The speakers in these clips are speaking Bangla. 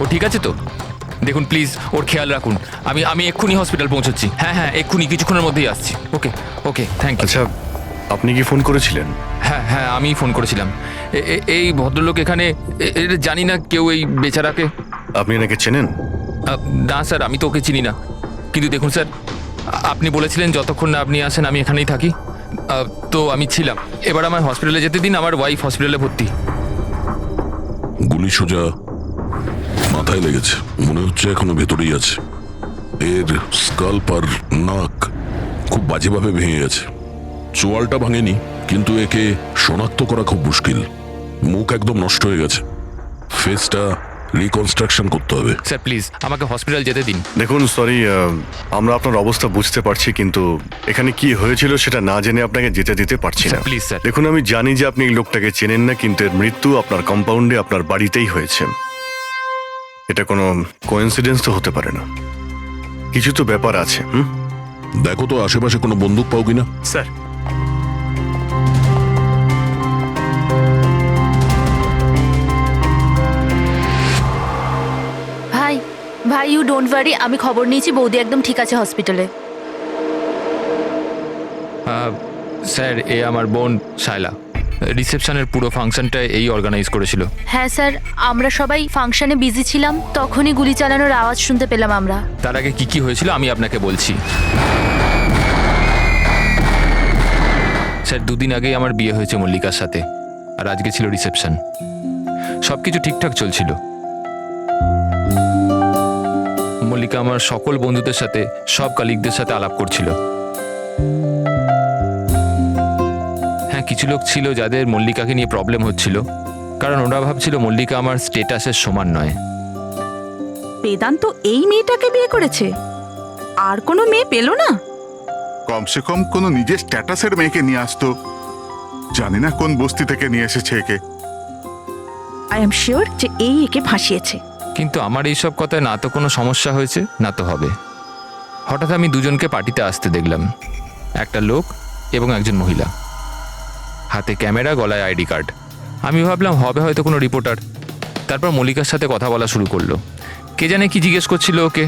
ও ঠিক আছে তো? দেখুন প্লিজ ওর খেয়াল রাখুন। আমি এক্ষুনি হসপিটাল পৌঁছচ্ছি। হ্যাঁ হ্যাঁ, এক্ষুনি কিছুক্ষণের মধ্যেই আসছি। ওকে ওকে, থ্যাংক ইউ। আচ্ছা, আপনি কি ফোন করেছিলেন? হ্যাঁ হ্যাঁ, আমি ফোন করেছিলাম। এই ভদ্রলোক এখানে, জানি না কেউ এই বেচারাকে। আপনি এনাকে চেনেন? না স্যার, আমি তো ওকে চিনি না। কিন্তু দেখুন স্যার, আপনি বলেছিলেন যতক্ষণ না আপনি আসেন আমি এখানেই থাকি। তো আমি ছিলাম। এবার আমার হসপিটালে যেতে দিন, আমার ওয়াইফ হসপিটালে ভর্তি। গুলি সোজা মাথায় লেগেছে, মনে হচ্ছে এখনো ভেতরেই আছে। এর স্কাল্প আর নাক খুব বাজেভাবে ভেঙে গেছে। চোয়ালটা ভাঙেনি, কিন্তু একে শনাক্ত করা খুব মুশকিল। মুখ একদম নষ্ট হয়ে গেছে, ফেসটা রিকনস্ট্রাকশন করতে হবে। স্যার প্লিজ আমাকে হসপিটাল যেতে দিন। দেখুন, সরি, আমরা আপনার অবস্থা বুঝতে পারছি, কিন্তু এখানে কি হয়েছিল সেটা না জেনে আপনাকে যেতে দিতে পারছি না। Please sir. দেখুন, আমি জানি যে আপনি এই লোকটাকে চেনেন না, কিন্তু এর মৃত্যু আপনার কম্পাউন্ডে, আপনার বাড়িতেই হয়েছে। এটা কোনো কোইন্সিডেন্স তো হতে পারে না, কিছু তো ব্যাপার আছে। দেখো তো আশেপাশে কোনো বন্দুক পাও কিনা। স্যার, ভাই ভাই, ইউ ডোন্ট ওয়ারি, আমি খবর নিয়েছি, বৌদি একদম ঠিক আছে হসপিটালে। স্যার, এ আমার বোন শায়লা। রিসেপশনের পুরো ফাংশনটা এই অর্গানাইজ করেছিল। হ্যাঁ স্যার, আমরা সবাই ফাংশনে বিজি ছিলাম, তখনই গুলি চালানোর আওয়াজ শুনতে পেলাম আমরা। তার আগে কি কি হয়েছিল আমি আপনাকে বলছি। স্যার, 2 দিন আগেই আমার বিয়ে হয়েছে মল্লিকার সাথে, আর আজকে ছিল রিসেপশন। সবকিছু ঠিকঠাক চলছিল। মল্লিকা আমার সকল বন্ধুদের সাথে, সব কালিগদের সাথে আলাপ করছিল। হ্যাঁ, কিছু লোক ছিল যাদের মল্লিকাকে নিয়ে প্রবলেম হচ্ছিল, কারণ ওরা ভাবছিল মল্লিকা আমার স্টেটাসের সমান নয়। বেদান্ত এই মেয়েটাকে বিয়ে করেছে, আর কোনো মেয়ে পেল না? কমসে কম কোনো নিজের স্ট্যাটাসের মেয়েকে নিয়ে আসতো। জানি না কোন বস্তি থেকে নিয়ে এসেছে একে। আই এম শিওর যে এই একে ফাঁসিয়েছে। কিন্তু আমার এইসব কথায় না তো কোনো সমস্যা হয়েছে, না তো হবে। হঠাৎ আমি দুজনকে পার্টিতে আসতে দেখলাম, একটা লোক এবং একজন মহিলা, হাতে ক্যামেরা, গলায় আইডি কার্ড। আমি ভাবলাম হবে হয়তো কোনো রিপোর্টার। তারপর মল্লিকার সাথে কথা বলা শুরু করলো। কে জানে কি জিজ্ঞেস করছিল ওকে,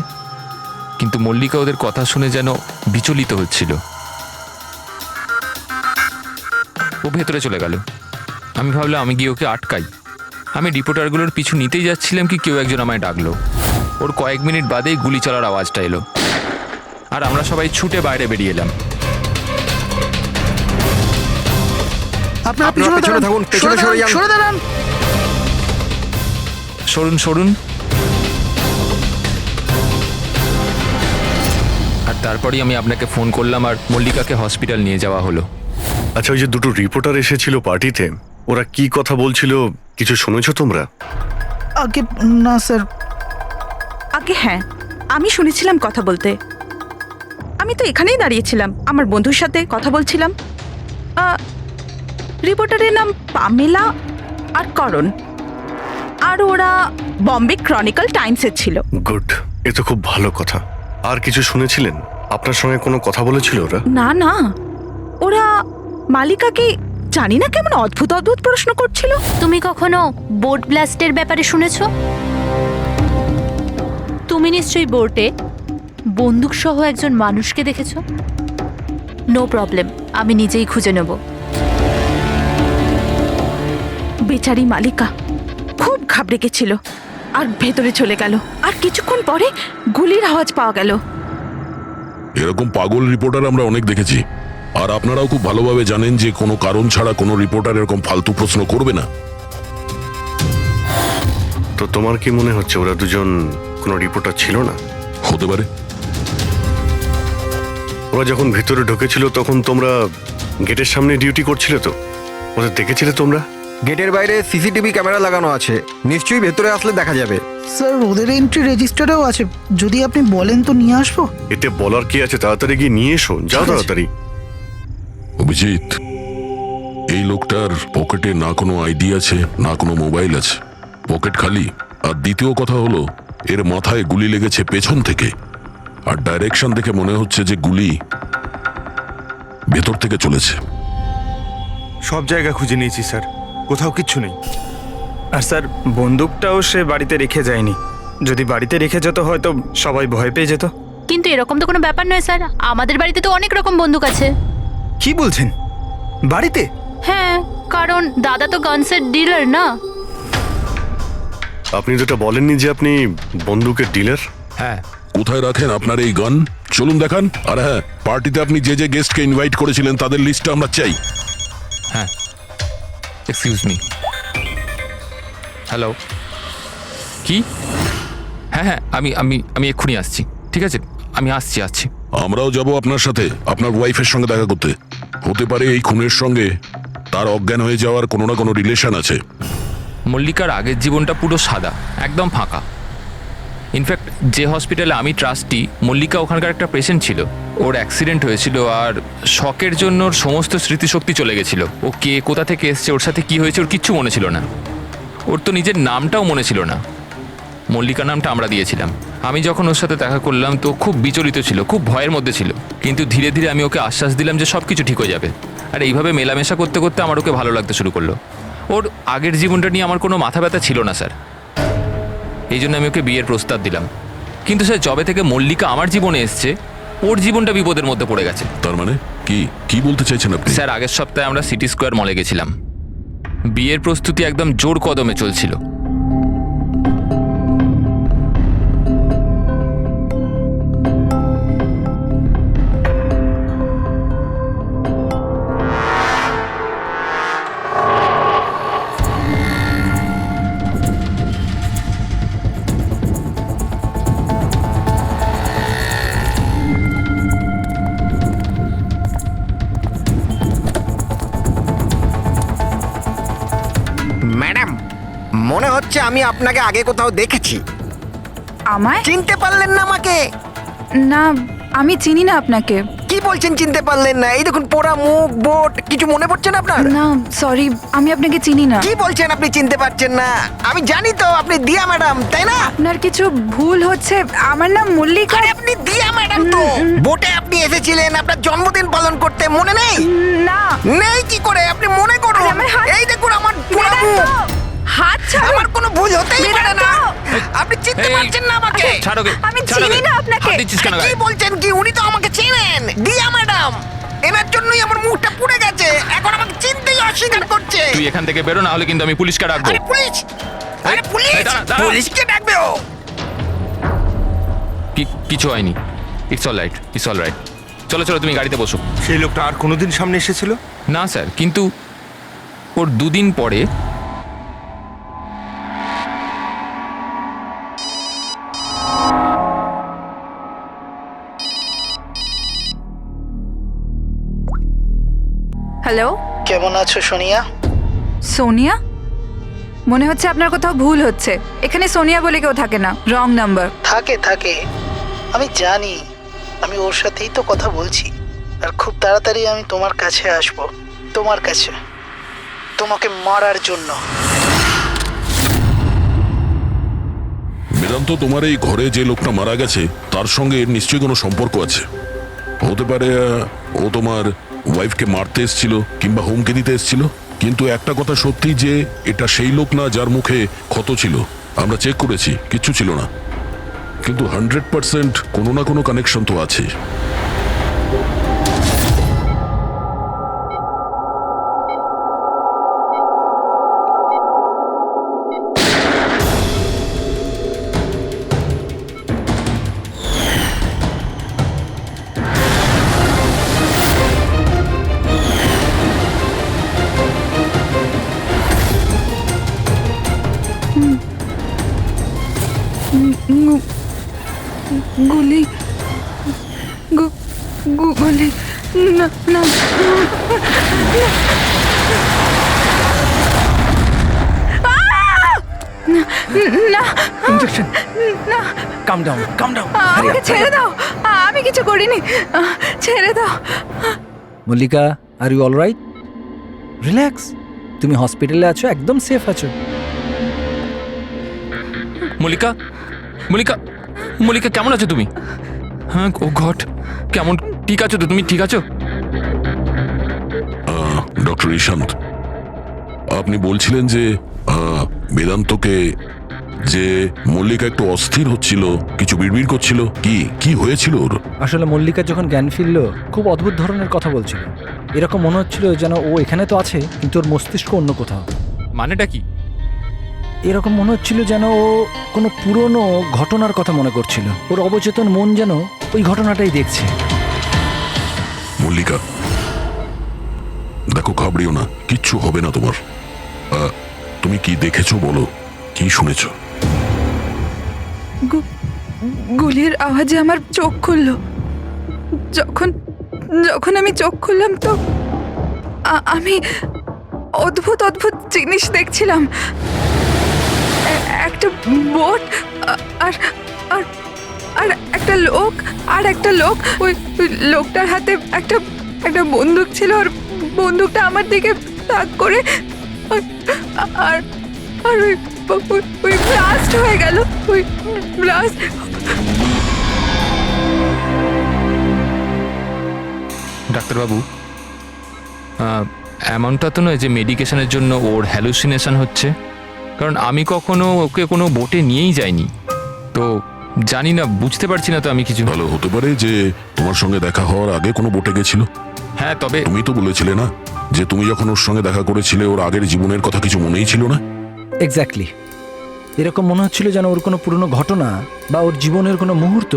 কিন্তু মল্লিকা ওদের কথা শুনে যেন বিচলিত হচ্ছিল। ও ভেতরে চলে গেল। আমি ভাবলাম আমি গিয়ে ওকে আটকাই। আমি রিপোর্টারগুলোর পিছু নিতেই যাচ্ছিলাম কি কেউ একজন আমায় ডাকলো। ওর কয়েক মিনিট বাদেই গুলি চলার আওয়াজটা এলো, আর আমরা সবাই ছুটে বাইরে বেরিয়ে এলাম। আপনারা পিছনে থাকুন, পেছনে সরে দাঁড়ান। সরুন সরুন। আর তারপরেই আমি আপনাকে ফোন করলাম, আর মল্লিকাকে হসপিটাল নিয়ে যাওয়া হলো। আচ্ছা, ওই যে দুটো রিপোর্টার এসেছিল পার্টিতে, ওরা কি কথা বলছিল কিছু শুনেছো তোমরা? আগে না স্যার। আগে হ্যাঁ, আমি শুনেছিলাম কথা বলতে। আমি তো এখানেই দাঁড়িয়েছিলাম, আমার বন্ধুর সাথে কথা বলছিলাম। রিপোর্টারের নাম পামেলা আর করণ, আর ওরা বম্বে ক্রনিকল টাইমসের ছিল। গুড, এ তো খুব ভালো কথা। আর কিছু শুনেছিলেন? আপনার সঙ্গে কোনো কথা বলেছিল ওরা? না না, ওরা মালিকাকে জানি না কেমন অদ্ভুত অদ্ভুত প্রশ্ন করছিল। তুমি কখনো বোট ব্লাস্টের ব্যাপারে শুনেছো? তুমি নিশ্চয়ই বোটে বন্দুক সহ একজন মানুষকে দেখেছো। নো প্রবলেম, আমি নিজেই খুঁজে নেব। বেচারি মালিকা খুব ঘাবড়ে গেছিল আর ভেতরে চলে গেল, আর কিছুক্ষণ পরে গুলির আওয়াজ পাওয়া গেল। এরকম পাগল রিপোর্টার আমরা অনেক দেখেছি, আর আপনারাও খুব ভালোভাবে জানেন যে কোনো কারণ ছাড়া কোনো রিপোর্টার এরকম ফালতু প্রশ্ন করবে না। তো তোমার কি মনে হচ্ছে ওরা দুজন কোনো রিপোর্টার ছিল না? হতে পারে। ওরা যখন ভিতরে ঢুকেছিল তখন তোমরা গেটের সামনে ডিউটি করছিলে, তো ওদের দেখেছিলে তোমরা? গেটের বাইরে সিসিটিভি ক্যামেরা লাগানো আছে, নিশ্চয়ই ভেতরে আসলে দেখা যাবে। স্যার, ওদের এন্ট্রি রেজিস্টারেও আছে, যদি আপনি বলেন তো নিয়ে আসবো। এতে বলার কি আছে, তাড়াতাড়ি গিয়ে নিয়ে এসো, যাও তাড়াতাড়ি। অভিজিৎ, এই লোকটার পকেটে না কোনো আইডি আছে, না কোনো মোবাইল আছে, পকেট খালি। আর দ্বিতীয় কথা হলো, এর মাথায় গুলি লেগেছে পেছন থেকে, আর ডাইরেকশন দেখে মনে হচ্ছে যে গুলি ভেতর থেকে চলেছে। সব জায়গা খুঁজে নিয়েছি স্যার, কোথাও কিচ্ছু নেই। আর স্যার বন্দুকটাও সে বাড়িতে রেখে যায়নি। যদি বাড়িতে রেখে যেত হয়তো সবাই ভয় পেয়ে যেত। কিন্তু এরকম তো কোনো ব্যাপার নয় স্যার, আমাদের বাড়িতে তো অনেক রকম বন্দুক আছে। কি বলছেন, বাড়িতে? হ্যাঁ, কারণ দাদা তো গানসের ডিলার না। আপনি যেটা বলেননি যে আপনি বন্দুকের ডিলার? হ্যাঁ, কোথায় রাখেন আপনার এই গান? চলুন দেখান। আর হ্যাঁ, পার্টিতে আপনি যে যে গেস্টকে ইনভাইট করেছিলেন তাদের লিস্টটা আমরা চাই। হ্যাঁ, এক্সকিউজ মি। হ্যালো, কি? হ্যাঁ হ্যাঁ, আমি আমি আমি এক্ষুনি আসছি। ঠিক আছে, আমি আসছি। আমরাও যাব আপনার সাথে আপনার ওয়াইফের সঙ্গে দেখা করতে। হতে পারে এই খুনের সঙ্গে তার অজ্ঞান হয়ে যাওয়ার কোনো না কোনো রিলেশন আছে। মল্লিকার আগের জীবনটা পুরো সাদা, একদম ফাঁকা। ইনফ্যাক্ট যে হসপিটালে আমি ট্রাস্টি, মল্লিকা ওখানকার একটা পেশেন্ট ছিল। ওর অ্যাক্সিডেন্ট হয়েছিল আর শকের জন্য ওর সমস্ত স্মৃতিশক্তি চলে গেছিল। ও কে, কোথা থেকে এসছে, ওর সাথে কি হয়েছে ওর কিচ্ছু মনে ছিল না। ওর তো নিজের নামটাও মনে ছিল না। মল্লিকা নামটা আমরা দিয়েছিলাম। আমি যখন ওর সাথে দেখা করলাম তো খুব বিচলিত ছিল, খুব ভয়ের মধ্যে ছিল। কিন্তু ধীরে ধীরে আমি ওকে আশ্বাস দিলাম যে সব কিছু ঠিক হয়ে যাবে। আর এইভাবে মেলামেশা করতে করতে আমার ওকে ভালো লাগতে শুরু করলো। ওর আগের জীবনটা নিয়ে আমার কোনো মাথা ব্যথা ছিল না স্যার, এই জন্য আমি ওকে বিয়ের প্রস্তাব দিলাম। কিন্তু স্যার, যবে থেকে মল্লিকা আমার জীবনে এসছে ওর জীবনটা বিপদের মধ্যে পড়ে গেছে। তার মানে কি কি বলতে চাইছেন আপনি? স্যার, আগের সপ্তাহে আমরা সিটি স্কোয়ার মলে গেছিলাম। বিয়ের প্রস্তুতি একদম জোর কদমে চলছিল। ম্যাডাম, মনে হচ্ছে আমি আপনাকে আগে কোথাও দেখেছি। আমায়? চিনতে পারলেন না আমাকে? না, আমি চিনি না আপনাকে। কি বলছেন চিনতে পারলেন না? এই দেখুন পোড়া মুখ, বোট, কিছু মনে পড়ছে না আপনার? না, সরি, আমি আপনাকে চিনি না। কি বলছেন আপনি চিনতে পারছেন না? আমি জানি তো আপনি দিয়া ম্যাডাম, তাই না? আপনার কিছু ভুল হচ্ছে। আমার নাম মল্লিকা। আরে আপনি দিয়া ম্যাডাম তো। বোটে আপনি এসেছিলেন আপনার জন্মদিন পালন করতে, মনে নেই? না। নেই কি করে? আপনি মনে করুন। আরে আমার হাত- এই দেখুন আমার পোড়া বেরান মুখ। তো। হাত ছাড়ুন। আমার কোনো ভুল হতেই পারে না। আপনি চিনতে এই, পারছেন না আমাকে? ছাড়ো গে, আমি ছাড়ো চিনি গে। না আপনাকে। হাত দিচ্ছিস কেন কি গায়ে? বলছেন কি? উনি তো আমাকে চেনেন, দিয়া ম্যাডাম। এনার জন্যই আমার মুখটা পুড়ে গেছে, এখন আমাকে চিনতেই অস্বীকার করছে। তুই এখান থেকে বেরো, না হলে কিন্তু আমি পুলিশকে ডাকবো। আরে পুলিশ! আরে পুলিশ! এই, দাঁড়া, দাঁড়া। পুলিশকে ডাকবে ও। কিছু হয়নি। It's all right. চলো চলো, তুমি গাড়িতে বসো। সেই লোকটা আর কোনোদিন সামনে এসেছিল? না স্যার, কিন্তু ওর দুদিন পরে হ্যালো, কেমন আছো সোনিয়া? সোনিয়া? মনে হচ্ছে আপনার কোথাও ভুল হচ্ছে। এখানে সোনিয়া বলে কেউ থাকে না, রং নাম্বার। থাকে, আমি জানি। আমি ওর সাথেই তো কথা বলছি। আর খুব তাড়াতাড়ি আমি তোমার কাছে আসব, তোমার কাছে, তোমাকে মারার জন্য। বেদান্ত, তোমার এই ঘরে যে লোকটা মারা গেছে তার সঙ্গে এর নিশ্চয়ই কোনো সম্পর্ক আছে। হতে পারে ও তোমার ওয়াইফকে মারতে এসেছিল কিংবা হুমকি দিতে এসেছিল। কিন্তু একটা কথা সত্যি যে এটা সেই লোক না যার মুখে ক্ষত ছিল। আমরা চেক করেছি, কিচ্ছু ছিল না। কিন্তু 100% কোনো না কোনো কানেকশন তো আছে। গুলি, গুলি, না না না, ইনজেকশন। না, কাম ডাউন। আমাকে ছেড়ে দাও। আমি কিছু করিনি, ছেড়ে দাও। Mallika, are you all right? Relax, তুমি হসপিটালে আছো, একদম সেফ আছো। মল্লিকা, কেমন আছো তুমি? হ্যাঁ, ও গড, কেমন, ঠিক আছো তো তুমি? ঠিক আছো? ডক্টর ইশান্ত, আপনি বলছিলেন যে বেদান্তকে যে মল্লিকা একটু অস্থির হচ্ছিল, কিছু বিড়বিড় করছিল, কি হয়েছিল ওর? আসলে মল্লিকা যখন জ্ঞান ফিরল খুব অদ্ভুত ধরনের কথা বলছিল। এরকম মনে হচ্ছিল যেন ও এখানে তো আছে কিন্তু ওর মস্তিষ্ক অন্য কোথাও। মানেটা কি? এরকম মনে হচ্ছিল যেন ও কোনো পুরনো ঘটনার কথা মনে করছিল। ওর অবচেতন মন যেন ওই ঘটনাটাই দেখছে। মল্লিকা, দেখো, ঘাবড়িও না, কিচ্ছু হবে না তোমার। তুমি কি দেখেছো বলো, কি শুনেছো? গুলির আওয়াজে আমার চোখ খুলল। যখন যখন আমি চোখ খুললাম তো আমি অদ্ভুত অদ্ভুত জিনিস দেখছিলাম। একটা বোট আর আর আর একটা লোক ওই লোকটার হাতে একটা বন্দুক ছিল। আর বন্দুকটা আমার দিকে তাক করে আর আর ওই ব্লাস্ট হয়ে গেল। ওই ব্লাস্ট। ডাক্তারবাবু, এমনটা তো নয় যে মেডিকেশনের জন্য ওর হ্যালুসিনেশন হচ্ছে, কারণ আমি কখনো ওকে কোনো বোটে নিয়েই যাইনি, তো জানি না, বুঝতে পারছি না তো আমি কিছু। ভালো হতে পারে যে তোমার সঙ্গে দেখা হওয়ার আগে কোনো বোটে গেছিল। হ্যাঁ, তবে তুমি তো বলেছিলে না যে তুমি যখন ওর সঙ্গে দেখা করেছিলে ওর আগের জীবনের কথা কিছু মনেই ছিল না? এক্স্যাক্টলি, এরকম মনে হচ্ছিল যেন ওর কোনো পুরনো ঘটনা বা ওর জীবনের কোনো মুহূর্ত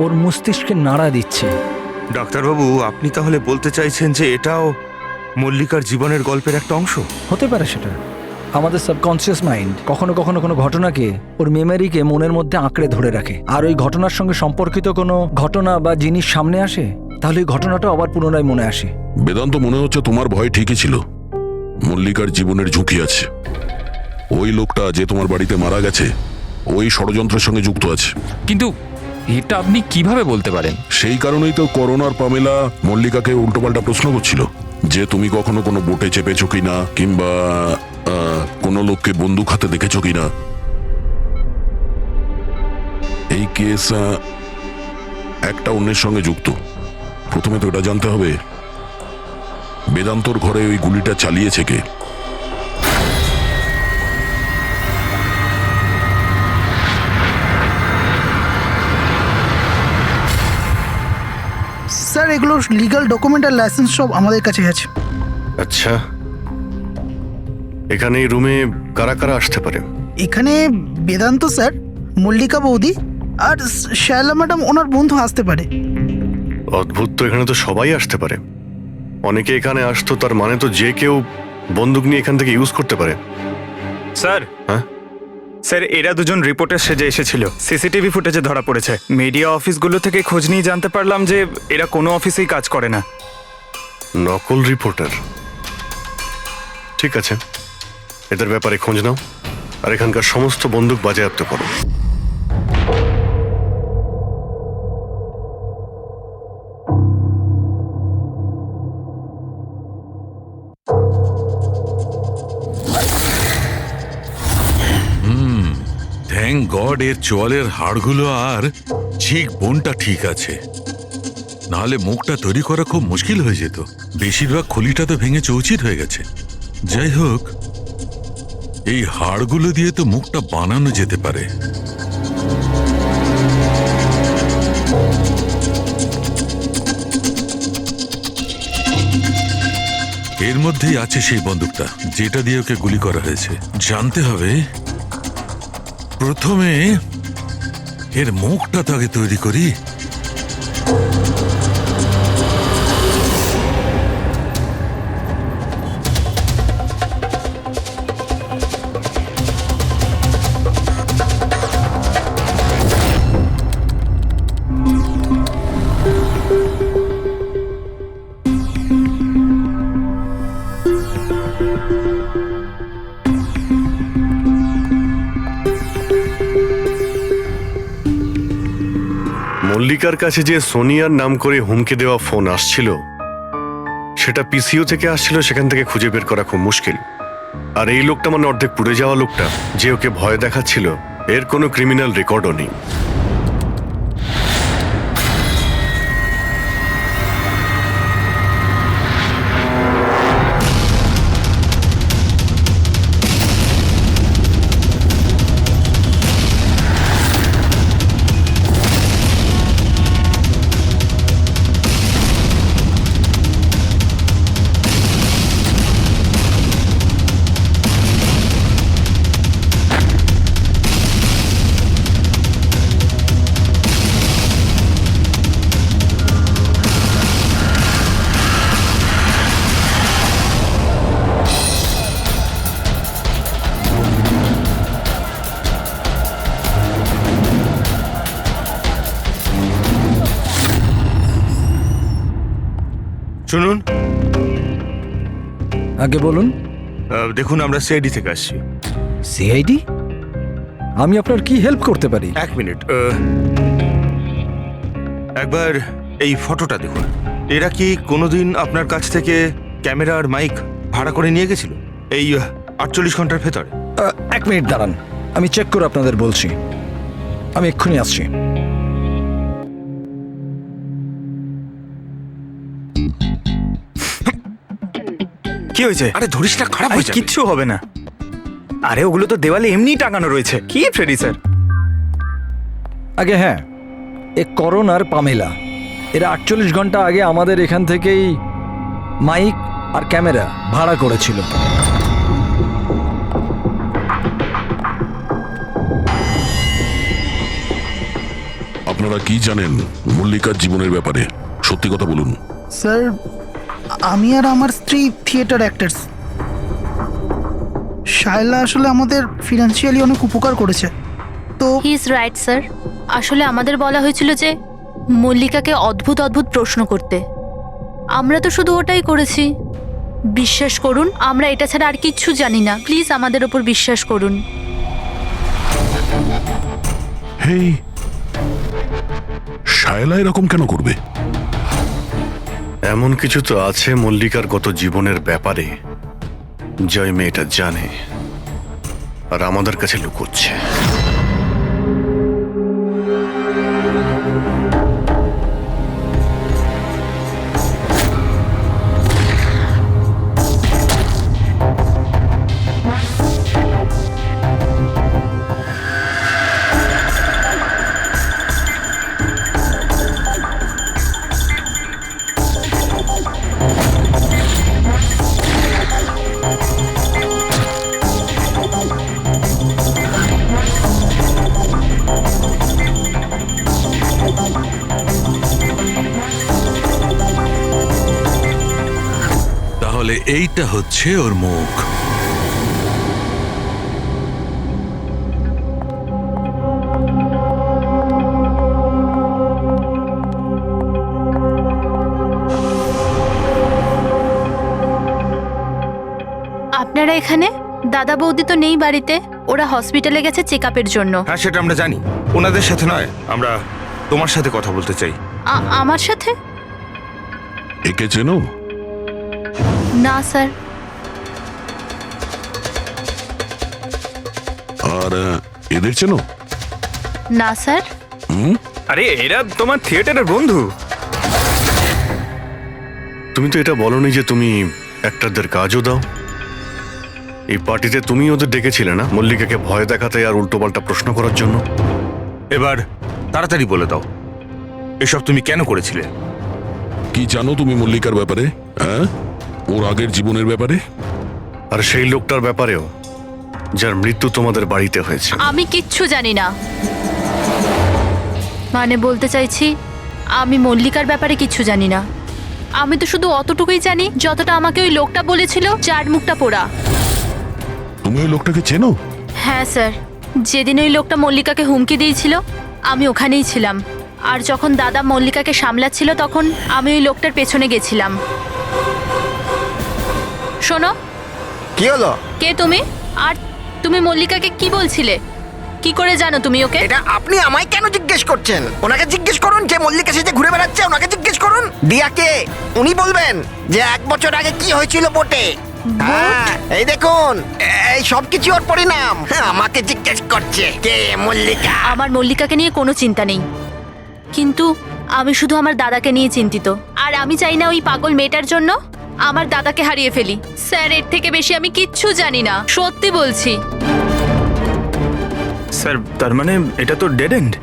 ওর মস্তিষ্কে নাড়া দিচ্ছে। ডাক্তারবাবু, আপনি তাহলে বলতে চাইছেন যে এটাও মল্লিকার জীবনের গল্পের একটা অংশ? হতে পারে সেটা। আমাদের সাবকনসিয়াস মাইন্ড কখনো কখনো কোনো ঘটনাকে, ওর মেমোরিকে মনের মধ্যে আঁকড়ে ধরে রাখে, আর ওই ঘটনার সঙ্গে সম্পর্কিত কোনো ঘটনা বা জিনিস সামনে আসে, তাহলে ওই ঘটনাটা আবার পুনরায় মনে আসে। বেদান্ত, মনে হচ্ছে তোমার ভয় ঠিকই ছিল। মল্লিকার জীবনের ঝুঁকি আছে। ওই লোকটা যে তোমার বাড়িতে মারা গেছে ওই ষড়যন্ত্রের সঙ্গে যুক্ত আছে। কিন্তু এটা আপনি কিভাবে বলতে পারেন? সেই কারণেই তো করোনার পামেলা মল্লিকাকে উল্টোপাল্টা প্রশ্ন করছিল যে তুমি কখনো কোনো বোটে চেপেছো কিনা, কিংবা কোনো লোককে বন্দুক হাতে দেখেছো কিনা। এই কেস একটা অন্যের সঙ্গে যুক্ত। প্রথমে তো এটা জানতে হবে বেদান্তর ঘরে ওই গুলিটা চালিয়েছে কে। স্যার, এগুলো লিগ্যাল ডকুমেন্ট আর লাইসেন্স সব আমাদের কাছে আছে। আচ্ছা, এখানে এই রুমে কারা কারা আসতে পারে? এখানে বেদান্ত স্যার, মল্লিকা বৌদি আর শায়লা ম্যাডাম ওনার বন্ধু আসতে পারে। অদ্ভুত তো, এখানে তো সবাই আসতে পারে। অনেকে এখানে আসতো, তার মানে তো যে কেউ বন্দুক নিয়ে এখান থেকে ইউজ করতে পারে। স্যার, হ্যাঁ স্যার, এরা দুজন রিপোর্টার সেজে এসেছিল। সিসিটিভি ফুটেজে ধরা পড়েছে। মিডিয়া অফিসগুলো থেকে খোঁজ নিয়ে জানতে পারলাম যে এরা কোনো অফিসেই কাজ করে না। নকল রিপোর্টার? ঠিক আছে, এদের ব্যাপারে খোঁজ নাও আর এখানকার সমস্ত বন্দুক বাজেয়াপ্ত করো। থ্যাংক গড এর চোয়ালের হাড়গুলো আর চিক বোনটা ঠিক আছে, নাহলে মুখটা তৈরি করা খুব মুশকিল হয়ে যেত। বেশিরভাগ খলিটা তো ভেঙে চৌচির হয়ে গেছে। যাই হোক, এই হাড়গুলো দিয়ে তো মুখটা বানানো যেতে পারে। এর মধ্যেই আছে সেই বন্দুকটা যেটা দিয়ে ওকে গুলি করা হয়েছে। জানতে হবে প্রথমে এর মুখটা তো আগে তৈরি করি। মল্লিকার কাছে যে সোনিয়ার নাম করে হুমকি দেওয়া ফোন আসছিল সেটা পিসিও থেকে আসছিল, সেখান থেকে খুঁজে বের করা খুব মুশকিল। আর এই লোকটা, মানে অর্ধেক পুড়ে যাওয়া লোকটা যে ওকে ভয় দেখাচ্ছিল, এর কোনো ক্রিমিনাল রেকর্ডও নেই। শুনুন, আগে বলুন। দেখুন আমরা সিআইডি থেকে আসছি। সিআইডি? আমি আপনার কি হেল্প করতে পারি? এক মিনিট, একবার এই ফটোটা দেখুন। এরা কি কোনোদিন আপনার কাছ থেকে ক্যামেরা আর মাইক ভাড়া করে নিয়ে গেছিল এই 48 ঘন্টার ভেতরে? এক মিনিট দাঁড়ান, আমি চেক করে আপনাদের বলছি। আমি এক্ষুনি আসছি। কি হয়েছে? আরে ধরিস না, খারাপ আরে হয়ে যাবে। কিচ্ছু হবে না। আরে ওগুলো তো দেওয়ালে এমনিই টাঙানো রয়েছে। কি ফ্রেডি স্যার? আগে হ্যাঁ, এ করণ আর পামেলা এরা 48 ঘন্টা আগে আমাদের এখান থেকেই মাইক আর ক্যামেরা ভাড়া করেছিল। আপনারা কি জানেন মল্লিকার জীবনের ব্যাপারে? সত্যি কথা বলুন। স্যার, আমি আর আমার স্ত্রী থিয়েটার অ্যাক্টার্স। শায়লা আসলে আমাদের ফিনান্সিয়ালি অনেক উপকার করেছে। তো হি ইজ রাইট স্যার। আসলে আমাদের বলা হয়েছিল যে মল্লিকাকে অদ্ভুত অদ্ভুত প্রশ্ন করতে। আমরা তো শুধু ওটাই করেছি। বিশ্বাস করুন, আমরা এটা ছাড়া আর কিচ্ছু জানি না। প্লিজ আমাদের ওপর বিশ্বাস করুন। হেই, শায়লা এরকম কেন করবে? এমন কিছু তো আছে মল্লিকার গত জীবনের ব্যাপারে যে ওই মেয়েটা জানে আর আমাদের কাছে লুকোচ্ছে। তাহলে এইটা হচ্ছে ওর মুখ। আপনারা এখানে? দাদা বৌদি তো নেই বাড়িতে, ওরা হসপিটালে গেছে চেক আপের জন্য। হ্যাঁ, সেটা আমরা জানি। ওনাদের সাথে নয়, আমরা তোমার সাথে কথা বলতে চাই। আমার সাথে? একে চেনো? না স্যার। আর এদের চেনো? না স্যার। আরে এরা তোমার থিয়েটারের বন্ধু। তুমি তো এটা বলনি যে তুমি অ্যাক্টরদের কাজও দাও। এই পার্টিতে তুমি ওদের ডেকেছিলে না মল্লিকাকে ভয় দেখাতে আর উল্টোপাল্টা প্রশ্ন করার জন্য? এবার তাড়াতাড়ি বলে দাও, এসব তুমি কেন করেছিলে? কি জানো তুমি মল্লিকার ব্যাপারে? হ্যাঁ, ওর আগের জীবনের ব্যাপারে? আর সেই লোকটার ব্যাপারেও যার মৃত্যু তোমাদের বাড়িতে হয়েছে। আমি কিচ্ছু জানি না। মানে বলতে চাইছি, আমি মল্লিকার ব্যাপারে কিচ্ছু জানি না। আমি তো শুধু অতটুকুই জানি যতটা আমাকে ওই লোকটা বলেছিল, যার মুখটা পোড়া। তুমি ওই লোকটাকে চেনো? হ্যাঁ স্যার, যেদিন ওই লোকটা মল্লিকাকে হুমকি দিয়েছিল আমি ওখানেই ছিলাম। আর যখন দাদা মল্লিকাকে সামলাচ্ছিল তখন আমি ওই লোকটার পেছনে গেছিলাম। শোনো। কি হলো? কে তুমি? আর তুমি মল্লিকাকে কি বলছিলে? কি করে জানো তুমি ওকে? এটা আপনি আমায় কেন জিজ্ঞেস করছেন? ওনাকে জিজ্ঞেস করুন যে মল্লিকা সেজে ঘুরে বেড়াচ্ছে, ওনাকে জিজ্ঞেস করুন। দিয়াকে উনি বলবেন যে 1 বছর আগে কি হয়েছিল বোটে। হ্যাঁ, এই দেখুন, এই সব কিছু ওর পরিণাম। আমাকে জিজ্ঞেস করছে কে মল্লিকা। আমার মল্লিকাকে নিয়ে কোনো চিন্তা নেই, কিন্তু আমি শুধু আমার দাদাকে নিয়ে চিন্তিত। আর আমি চাই না ওই পাগল মেয়েটার জন্য আমার দাদাকে হারিয়ে ফেলি। স্যার, এর থেকে বেশি আমি কিচ্ছু জানি না, সত্যি বলছি। স্যার, তার মানে এটা তো ডেড এন্ড।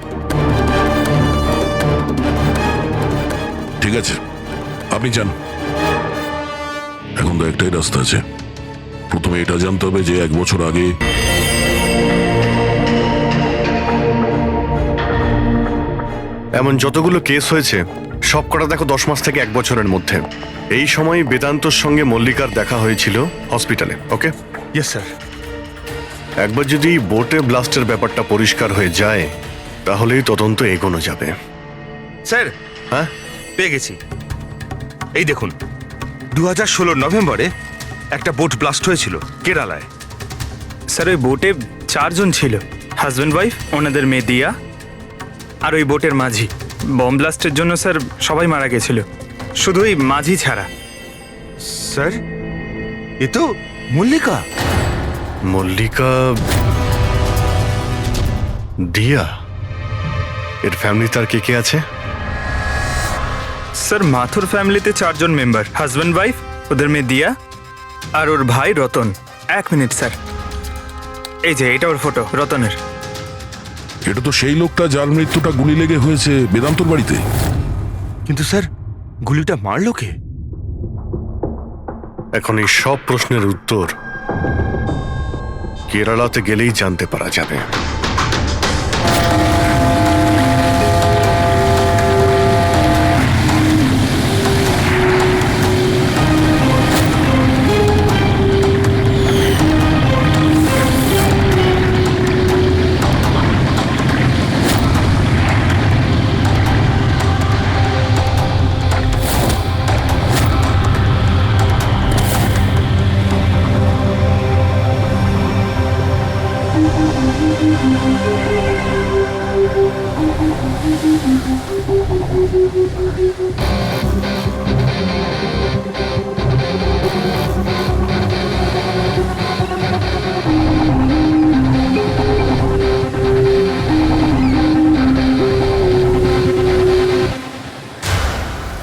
ঠিক আছে, আপনি যান। এখন তো একটাই রাস্তা আছে। প্রথমে এটা জানতে হবে যে 1 বছর আগে এমন যতগুলো কেস হয়েছে সব কটা দেখো 10 মাস থেকে 1 বছরের মধ্যে। এই সময় বেদান্তর সঙ্গে মল্লিকার দেখা হয়েছিল হসপিটালে। ওকে? Yes sir. একবার যদি বোটে ব্লাস্টের ব্যাপারটা পরিষ্কার হয়ে যায় তাহলেই তদন্ত এগোনো যাবে। স্যার, হ্যাঁ, পেয়ে গেছি। এই দেখুন, 2016 নভেম্বরে একটা বোট ব্লাস্ট হয়েছিল কেরালায়। স্যার ওই বোটে 4 জন ছিল, হাজব্যান্ড ওয়াইফ, ওনাদের মেয়ে দিয়া, আর ওই বোটের মাঝি। বম ব্লাস্টের জন্য স্যার সবাই মারা গেছিল, শুধু ওই মাঝি ছাড়া। স্যার, এ তো মল্লিকা। মল্লিকা, দিয়া, এর ফ্যামিলিতে আর কে কে আছে? স্যার মাথুর ফ্যামিলিতে 4 জন মেম্বার, হাজব্যান্ড ওয়াইফ, ওদের মেয়ে দিয়া, আর ওর ভাই রতন। 1 মিনিট স্যার, এই যে এটা ওর ফটো, রতনের। এটা তো সেই লোকটা যার মৃত্যুটা গুলি লেগে হয়েছে বেদান্তর বাড়িতে। কিন্তু স্যার, গুলিটা মারলো কে? এখন এই সব প্রশ্নের উত্তর কেরালাতে গেলেই জানতে পারা যাবে।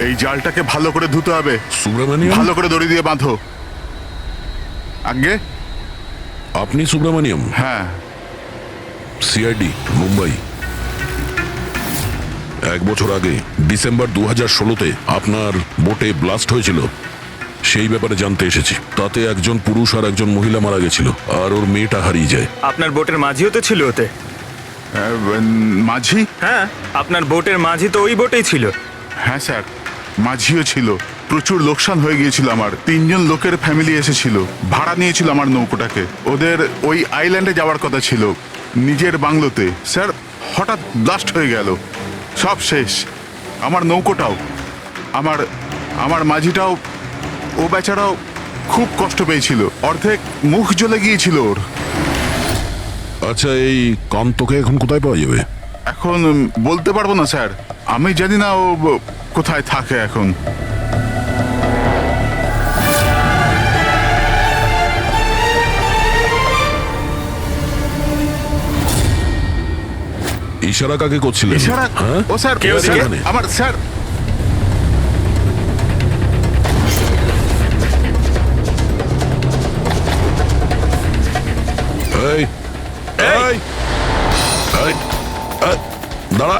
এই জালটাকে ভালো করে ধুতে হবে। সুব্রমণিয়াম, ভালো করে দড়ি দিয়ে বাঁধো। আগে আপনি সুব্রমণিয়াম? হ্যাঁ। সিআইডি, মুম্বাই। 1 বছর আগে ডিসেম্বর 2016-তে আপনার বোটে ব্লাস্ট হয়েছিল, সেই ব্যাপারে জানতে এসেছি। তাতে একজন পুরুষ আর একজন মহিলা মারা গেছিল, আর ওর মেয়েটা হারিয়ে যায়। আপনার বোটের মাঝিও তো ছিল ওতে। মাঝি? হ্যাঁ, আপনার বোটের মাঝি তো ওই বোটেই ছিল। হ্যাঁ স্যার, মাঝিও ছিল। প্রচুর লোকসান হয়ে গিয়েছিল আমার। 3 জন লোকের ফ্যামিলি এসেছিল, ভাড়া নিয়েছিল আমার নৌকোটাকে। ওদের ওই আইল্যান্ডে যাওয়ার কথা ছিল, নিজের বাংলোতে। স্যার, হঠাৎ ব্লাস্ট হয়ে গেল, সব শেষ। আমার নৌকোটাও, আমার মাঝিটাও, ও বেচারাও খুব কষ্ট পেয়েছিল। অর্ধেক মুখ জ্বলে গিয়েছিল ওর। আচ্ছা, এই কান্তকে এখন কোথায় পাওয়া যাবে? এখন বলতে পারবো না স্যার, আমি জানি না ও কোথায় থাকে এখন। ইশারা কাকে করছিলেন? ইশারা? হ্যাঁ? ও স্যার, কে ওদিকে? স্যার, আমার স্যার। এই, এই, এই, এই, দাঁড়া।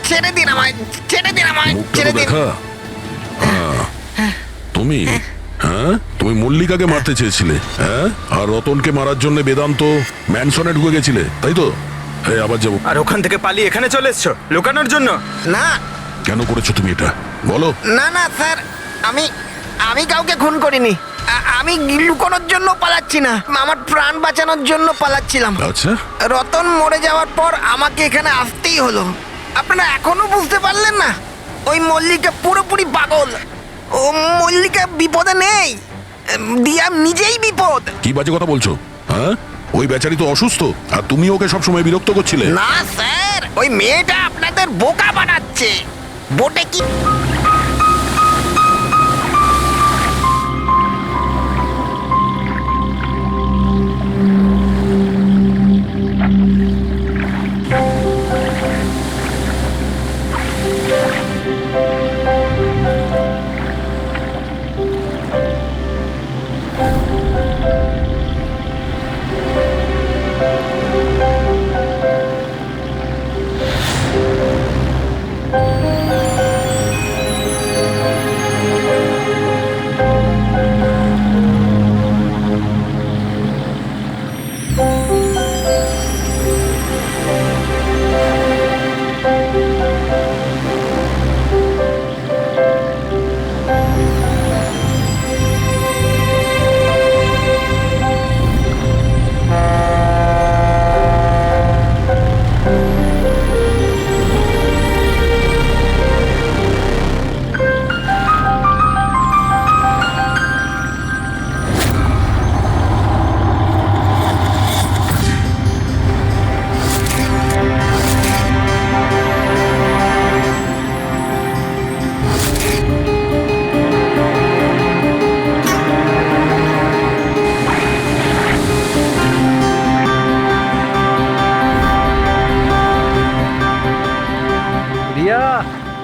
ছেড়ে দিন আমায়, ছেড়ে দিন আমায়, মুখটা ছেড়ে তো দিন। দেখা। তুমি, হ্যাঁ, তুমি মল্লিকাকে মারতে চেয়েছিলে, হ্যাঁ, আর রতনকে মারার জন্য বেদান্ত ম্যানসনে ঢুকে গেছিলে, তাই তো? এই, আবার যাবো। আর ওখান থেকে পালিয়ে এখানে চলে এসছো লুকানোর জন্য? না কেন করেছো তুমি এটা, বলো? না না স্যার, আমি কাউকে খুন করিনি। আমি লুকোনোর জন্য পালাচ্ছি না, আমার প্রাণ বাঁচানোর জন্য পালাচ্ছিলাম। আচ্ছা, রতন মরে যাওয়ার পর আমাকে এখানে আসতেই হলো। আপনারা এখনো বুঝতে পারলেন না? ওই মল্লিকা পুরোপুরি পাগল। ও মল্লিকা বিপদে নেই, দিয়া নিজেই বিপদ। কি বাজে কথা বলছো? হ্যাঁ, ওই বেচারি তো অসুস্থ, আর তুমি ওকে সবসময় বিরক্ত করছিলে। না স্যার, ওই মেয়েটা আপনাদের বোকা বানাচ্ছে। বোটে কি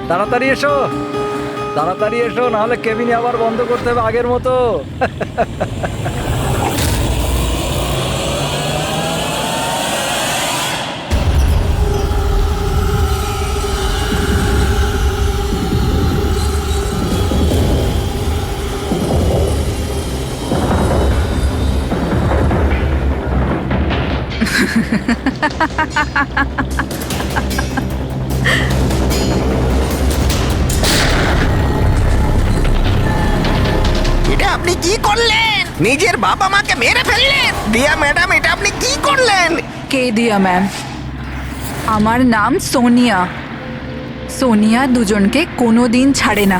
তাড়াতাড়ি এসো, তাড়াতাড়ি এসো, নাহলে কেবিনে আবার বন্ধ করতে হবে আগের মতো। এটা আপনি কি করলেন? নিজের বাবা মাকে মেরে ফেললেন। দিয়া ম্যাডাম, এটা আপনি কি করলেন? কে দিয়া ম্যাম? আমার নাম সোনিয়া। সোনিয়া দুজনকে কোনো দিন ছাড়ে না।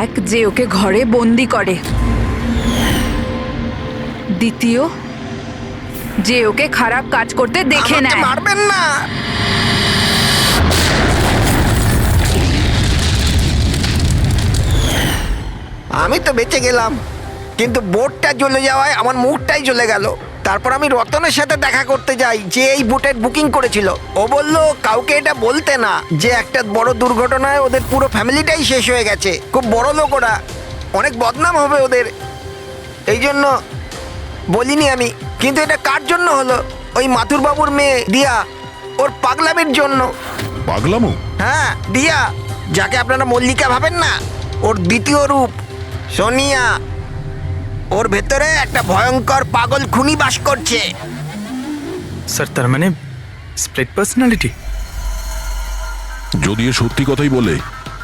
এক, যে ওকে ঘরে বন্দি করে। দ্বিতীয়, যে ওকে খারাপ কাজ করতে দেখে আমাকে নেয়। মারবেন না। আমি তো বেঁচে গেলাম, কিন্তু বোটটা জ্বলে যাওয়ায় আমার মুখটাই জ্বলে গেল। তারপর আমি রতনের সাথে দেখা করতে যাই, যে এই বোটের বুকিং করেছিল। ও বলল কাউকে এটা বলতে না, যে একটা বড় দুর্ঘটনায় ওদের পুরো ফ্যামিলিটাই শেষ হয়ে গেছে। খুব বড় লোক ওরা, অনেক বদনাম হবে ওদের, এই জন্য বলিনি আমি। কিন্তু এটা কার জন্য হলো? ওই মাথুর বাবুর মেয়ে দিয়া, ওর পাগলামির জন্য। পাগলামো? হ্যাঁ, দিয়া, যাকে আপনারা মল্লিকা ভাবেন না, ওর দ্বিতীয় রূপ সোনিয়া। ওর ভেতরে একটা ভয়ঙ্কর পাগল খুনি বাস করছে। স্যার, তার মানে স্প্লিট পার্সোনালিটি? যদি এ সত্যি কথাই বলে,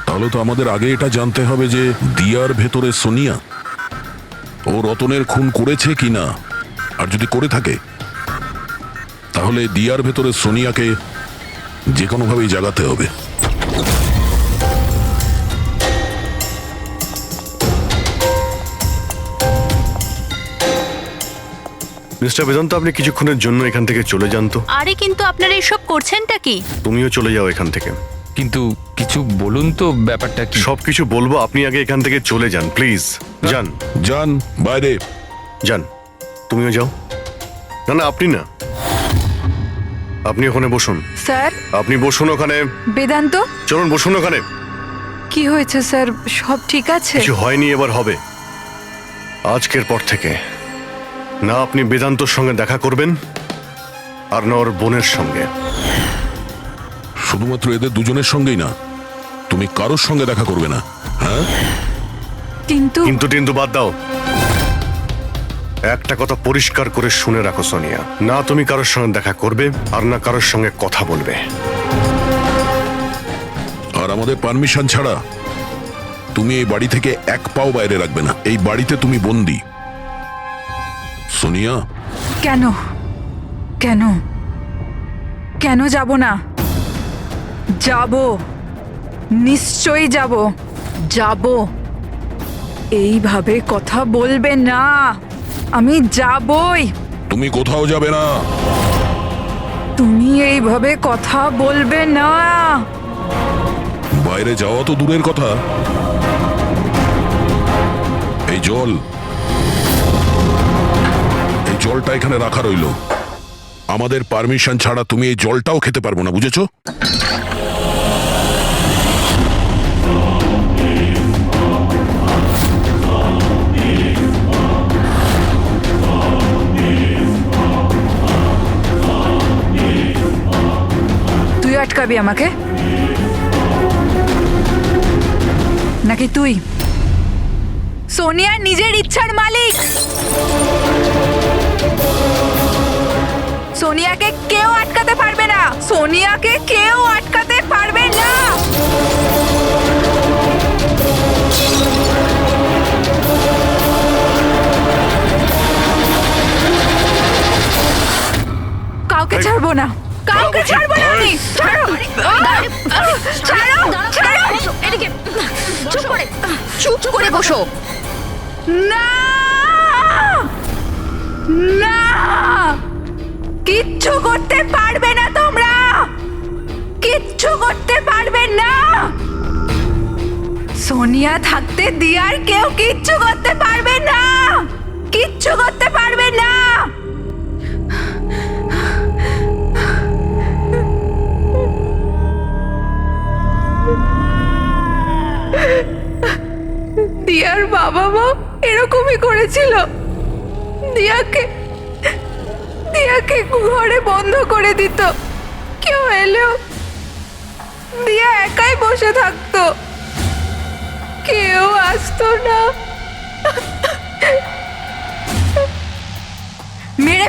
তাহলে তো আমাদের আগে এটা জানতে হবে যে দিয়ার ভেতরে সোনিয়া ও রতনের খুন করেছে কিনা। আর যদি করে থাকে, তাহলে দিয়ার ভেতরে সোনিয়াকে যে কোনোভাবেই জাগাতে হবে। মিস্টার বেদান্ত, আপনি কিছুক্ষণের জন্য এখান থেকে চলে যান তো। আরে কিন্তু আপনারা এসব করছেনটা কি? তুমিও চলে যাও এখান থেকে। কিন্তু কিছু বলুন তো, ব্যাপারটা কি? সবকিছু বলবো, আপনি আগে এখান থেকে চলে যান প্লিজ। যান যান বাইরে। যান, তুমিও যাও। না না, আপনি না, আপনি ওখানে বসুন। স্যার, আপনি বসুন ওখানে। বেদান্ত, চলুন বসুন ওখানে। কি হয়েছে স্যার? সব ঠিক আছে? কিছু হয়নি, এবার হবে। আজকের পর থেকে না আপনি বেদান্তর সঙ্গে দেখা করবেন, আর না ওর বোনের সঙ্গে। শুধুমাত্র এদের দুজনের সঙ্গেই না, তুমি কারোর সঙ্গে দেখা করবে না। হ্যাঁ, কিন্তু কিন্তু কিন্তু বাদ দাও। একটা কথা পরিষ্কার করে শুনে রাখো সোনিয়া, না তুমি কারোর সঙ্গে দেখা করবে, আর না কারোর সঙ্গে কথা বলবে। আর আমাদের পারমিশন ছাড়া তুমি এই বাড়ি থেকে এক পাও বাইরে রাখবে না। এই বাড়িতে তুমি বন্দি। সোনিয়া, কেন কেন কেন যাব না? যাব, নিশ্চয়ই যাব, যাব। এইভাবে কথা বলবে না, আমি যাবই। তুমি কোথাও যাবে না। তুমি এইভাবে কথা বলবে না। বাইরে যাওয়া তো দূরের কথা, এই জলটা এখানে রাখা রইলো। আমাদের পারমিশন ছাড়া তুমি এই জলটাও খেতে পারবো না, বুঝেছো? তুই আটকাবি আমাকে, নাকি তুই সোনিয়া নিজের ইচ্ছার মালিক? সোনিয়াকে কেউ আটকাতে পারবে না, সোনিয়াকে কেউ আটকাতে পারবে না। কাউকে ছাড়বো না, কাউকে ছাড়বো না আমি। ছাড়ো, ছাড়ো, ছাড়ো। এদিকে চুপ করে বসো। না, না, কিচ্ছু করতে পারবে না তোমরা, কিচ্ছু করতে পারবে না। সোনিয়া থাকতে দিয়ার কেউ কিচ্ছু করতে পারবে না, কিচ্ছু করতে পারবে না। এরকমই করেছিল। দিয়াকে ঘরে বন্ধ করে দিত, কেউ এলেও দিয়া একাই বসে থাকতো, কেউ আসতো না। মেরে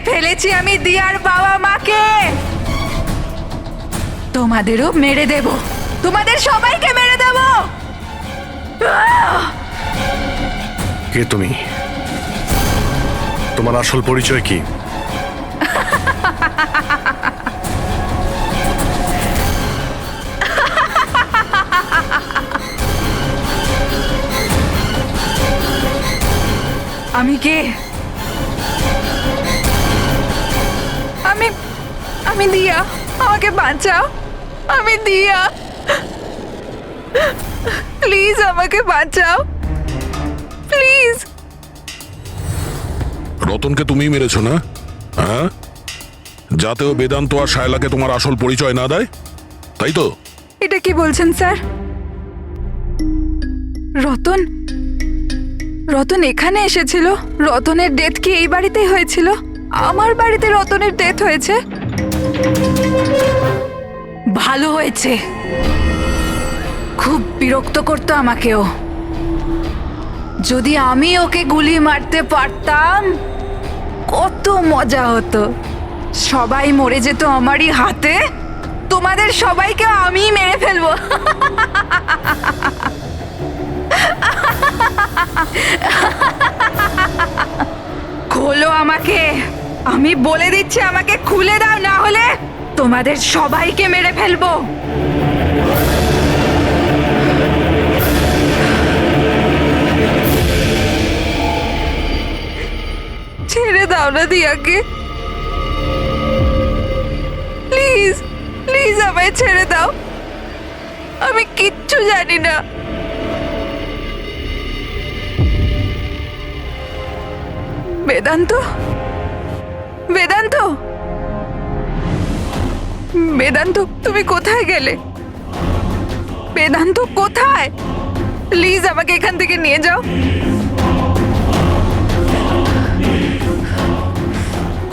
ফেলেছি আমি দিয়ার বাবা মাকে। তোমাদেরও মেরে দেব, তোমাদের সবাইকে মেরে দেব। কে তুমি? তোমার আসল পরিচয় কি? আমি কে? আমি দিয়া, আমাকে বাঁচাও। আমি দিয়া, প্লিজ আমাকে বাঁচাও, প্লিজ। রতনকে তুমিই মেরেছো না? হ্যাঁ, যাতে ও বেদান্ত আর শায়লাকে তোমার আসল পরিচয় না দেয়, তাই তো? এটা কি বলছেন স্যার? রতন এখানে এসেছিল? রতনের ডেথ কি এই বাড়িতেই হয়েছিল? আমার বাড়িতে রতনের ডেথ হয়েছে? ভালো হয়েছে, খুব বিরক্ত করতো আমাকেও। যদি আমি ওকে গুলি মারতে পারতাম কত মজা হতো। সবাই মরে যেত আমারই হাতে, তোমাদের সবাইকে আমিই মেরে ফেলবো। খোলো আমাকে, আমি বলে দিচ্ছি, আমাকে খুলে দাও, না হলে তোমাদের সবাইকে মেরে ফেলবো। ছেড়ে দাও না দিয়াকে, প্লিজ প্লিজ আমায় ছেড়ে দাও। আমি কিচ্ছু জানি না। বেদান্ত, বেদান্ত, বেদান্ত, তুমি কোথায় গেলে? বেদান্ত কোথায়? প্লিজ আমাকে এখান থেকে নিয়ে যাও।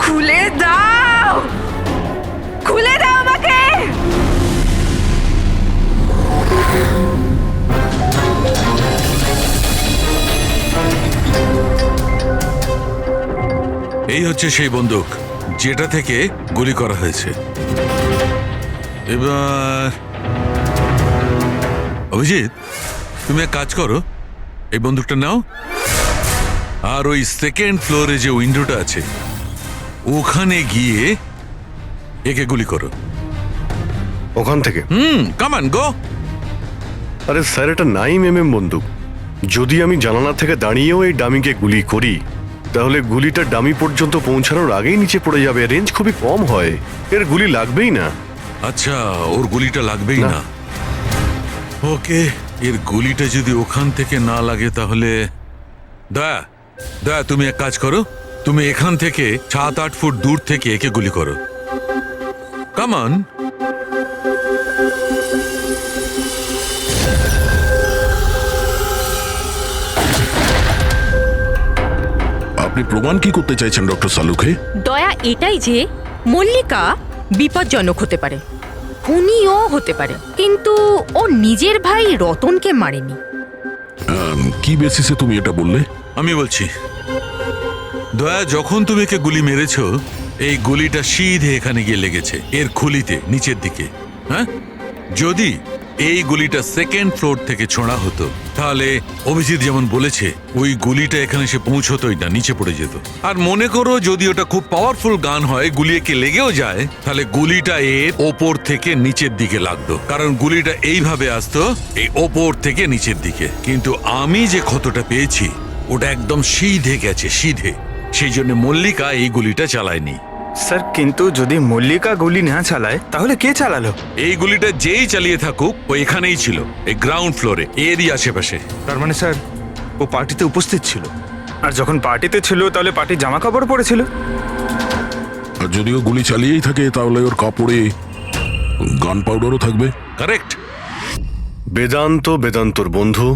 খুলে দাও, খুলে দাও আমাকে। এই হচ্ছে সেই বন্দুক যেটা থেকে গুলি করা হয়েছে। এবার অভিজিৎ, তুমি এক কাজ করো, এই বন্দুকটা নাও, আর ওই সেকেন্ড ফ্লোরে যে উইন্ডোটা আছে ওখানে গিয়ে একে গুলি করো। ওখান থেকে? কাম অন, গো। আরে স্যার, এটা 9mm বন্দুক। যদি আমি জানালা থেকে দাঁড়িয়েও এই ডামিকে গুলি করি, তাহলে গুলিটা ডামি পর্যন্ত পৌঁছানোর আগেই নিচে পড়ে যাবে। রেঞ্জ খুবই কম হয়, এর গুলি লাগবেই না। আচ্ছা, ওর গুলিটা লাগবেই না। ওকে, এর গুলিটা যদি ওখান থেকে না লাগে তাহলে দয়া তুমি এক কাজ করো, তুমি এখান থেকে 7-8 ফুট দূর থেকে একে গুলি করো। Come on. আপনি প্রমাণ কি করতে চাইছেন ডক্টর সালুকে? দয়া এটাই যে মল্লিকা বিপজ্জনক হতে পারে, খুনিও হতে পারে, কিন্তু ও নিজের ভাই রতনকে মারেনি। কি বেসিসে তুমি এটা বললে? আমি বলছি, দয়া, যখন তুমি একে গুলি মেরেছো, এই গুলিটা সিধে এখানে গিয়ে লেগেছে এর খুলিতে, নিচের দিকে। হ্যাঁ, যদি এই গুলিটা সেকেন্ড ফ্লোর থেকে ছোঁড়া হতো, তাহলে অভিজিৎ যেমন বলেছে, ওই গুলিটা এখানে সে পৌঁছতোই না, নিচে পড়ে যেত। আর মনে করো যদি ওটা খুব পাওয়ারফুল গান হয়, গুলি একে লেগেও যায়, তাহলে গুলিটা এর ওপর থেকে নিচের দিকে লাগতো, কারণ গুলিটা এইভাবে আসতো এই ওপর থেকে নিচের দিকে। কিন্তু আমি যে ক্ষতটা পেয়েছি ওটা একদম সিধে গেছে, সিধে। সেই জন্য মল্লিকা এই গুলিটা চালায়নি। স্যার, কিন্তু যদি মল্লিকা গুলি না চালায় তাহলে কে চালালো? এই গুলিটা যেই চালিয়ে থাকুক, ও এখানেই ছিল, এই গ্রাউন্ড ফ্লোরে, এরই আশেপাশে। তার মানে স্যার, ও পার্টিতে উপস্থিত ছিল। আর যখন পার্টিতে ছিল তাহলে পার্টির জামা কাপড় পরেছিল। আর যদিও গুলি চালিয়েই থাকে তাহলে ওর কাপড়ে গান পাউডারও থাকবে। কারেক্ট। বেদান্তর বন্ধু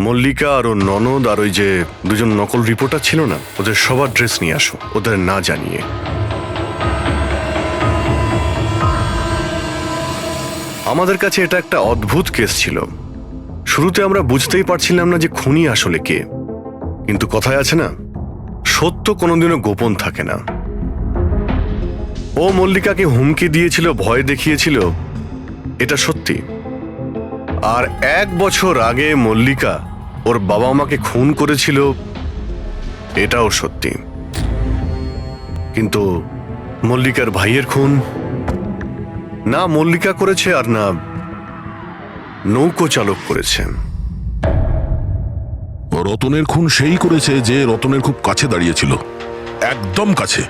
মল্লিকা আর ওর ননদ আর ওই যে দুজন নকল রিপোর্টার ছিল না, ওদের সবার ড্রেস নিয়ে আসো, ওদের না জানিয়ে। আমাদের কাছে এটা একটা অদ্ভুত কেস ছিল। শুরুতে আমরা বুঝতেই পারছিলাম না যে খুনি আসলে কে, কিন্তু কথায় আছে না, সত্য কোনোদিনও গোপন থাকে না। ও মল্লিকাকে হুমকি দিয়েছিল, ভয় দেখিয়েছিল, এটা সত্যি। আর 1 বছর আগে মল্লিকা ওর বাবা মাকে খুন করেছিল, এটাও সত্যি। কিন্তু মল্লিকার ভাইয়ের খুন না মল্লিকা করেছে আর না নৌকো চালক করেছে। রতনের খুন সেই করেছে যে রতনের খুব কাছে দাঁড়িয়েছিল, একদম কাছে।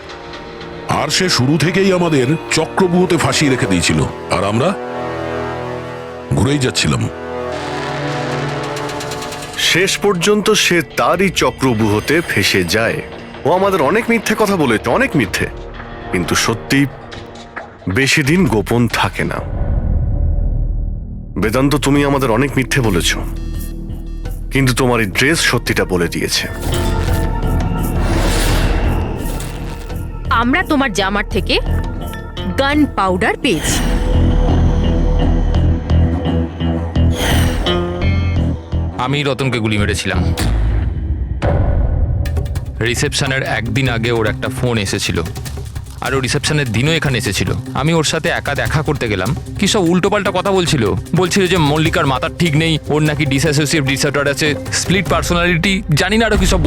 আর সে শুরু থেকেই আমাদের চক্রব্যূহতে ফাঁসিয়ে রেখে দিয়েছিল, আর আমরা ঘুরেই যাচ্ছিলাম। শেষ পর্যন্ত সে তারই চক্রব্যূহতে ফেসে যায়। ও আমাদের অনেক মিথ্যে কথা বলেছে, অনেক মিথ্যে, কিন্তু সত্যি বেশি দিন গোপন থাকে না। বেদান্ত, তুমি আমাদের অনেক মিথ্যে বলেছ, কিন্তু তোমার এই ড্রেস সত্যিটা বলে দিয়েছে। আমরা তোমার জামার থেকে গান পাউডার পেয়েছি। আমি রতনকে গুলি মেরেছিলাম। রিসেপশনের একদিন আগে ওর একটা ফোন এসেছিল, আর ও রিসেপশনের দিনও এখানে এসেছিল। আমি ওর সাথে একা দেখা করতে গেলাম, কি সব উল্টোপাল্টা কথা বলছিল। যে মল্লিকার মাথার ঠিক নেই, ওর নাকি ডিসঅ্যাসোসিয়েটিভ ডিসঅর্ডার আছে, স্প্লিট পার্সোনালিটি, জানি না আরো কি সব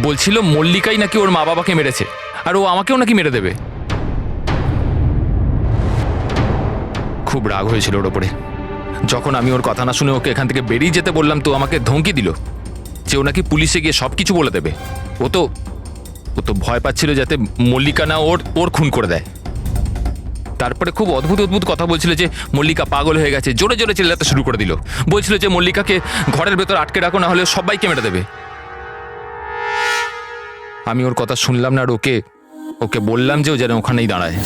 বলছিল মল্লিকাই নাকি ওর মা বাবাকে মেরেছে, আর ও আমাকেও নাকি মেরে দেবে। খুব রাগ হয়েছিল ওর ওপরে। যখন আমি ওর কথা না শুনে ওকে এখান থেকে বেরিয়ে যেতে বললাম, তো আমাকে ধমকি দিল যে ও নাকি পুলিশে গিয়ে সব কিছু বলে দেবে। ও তো ভয় পাচ্ছিল যাতে মল্লিকা না ওর খুন করে দেয়। তারপরে খুব অদ্ভুত কথা বলছিল যে মল্লিকা পাগল হয়ে গেছে, জোরে জোরে চিল্লাতে শুরু করে দিল। বলছিল যে মল্লিকাকে ঘরের ভেতর আটকে রাখো, না হলে সবাইকে মেরে দেবে। আমি ওর কথা শুনলাম না, আর ওকে বললাম যে ও যেন ওখানেই দাঁড়ায়।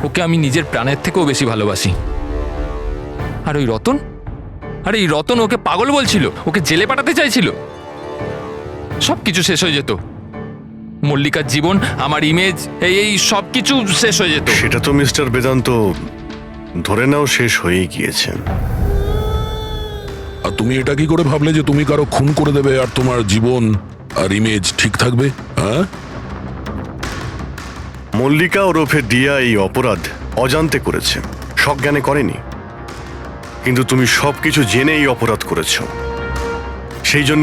ওকে আমি নিজের প্রাণের থেকেও বেশি ভালোবাসি। আর ওই রতন, আরে এই রতন ওকে পাগল বলছিল, ওকে জেলে পাঠাতে চাইছিল। সবকিছু শেষ হয়ে যেত, মল্লিকার জীবন, আমার ইমেজ, এই সব কিছু শেষ হয়ে যেত। সেটা তো মিস্টার বেদান্ত ধরে নাও শেষ হয়েই গিয়েছে। আর তুমি এটা কি করে ভাবলে যে তুমি কারো খুন করে দেবে আর তোমার জীবন আর ইমেজ ঠিক থাকবে? হ্যাঁ, মল্লিকা ওরফে দিয়া এই অপরাধ অজান্তে করেছে, সজ্ঞানে করেনি। কিন্তু তুমি সবকিছু জেনে এই অপরাধ করেছ, সেই জন্য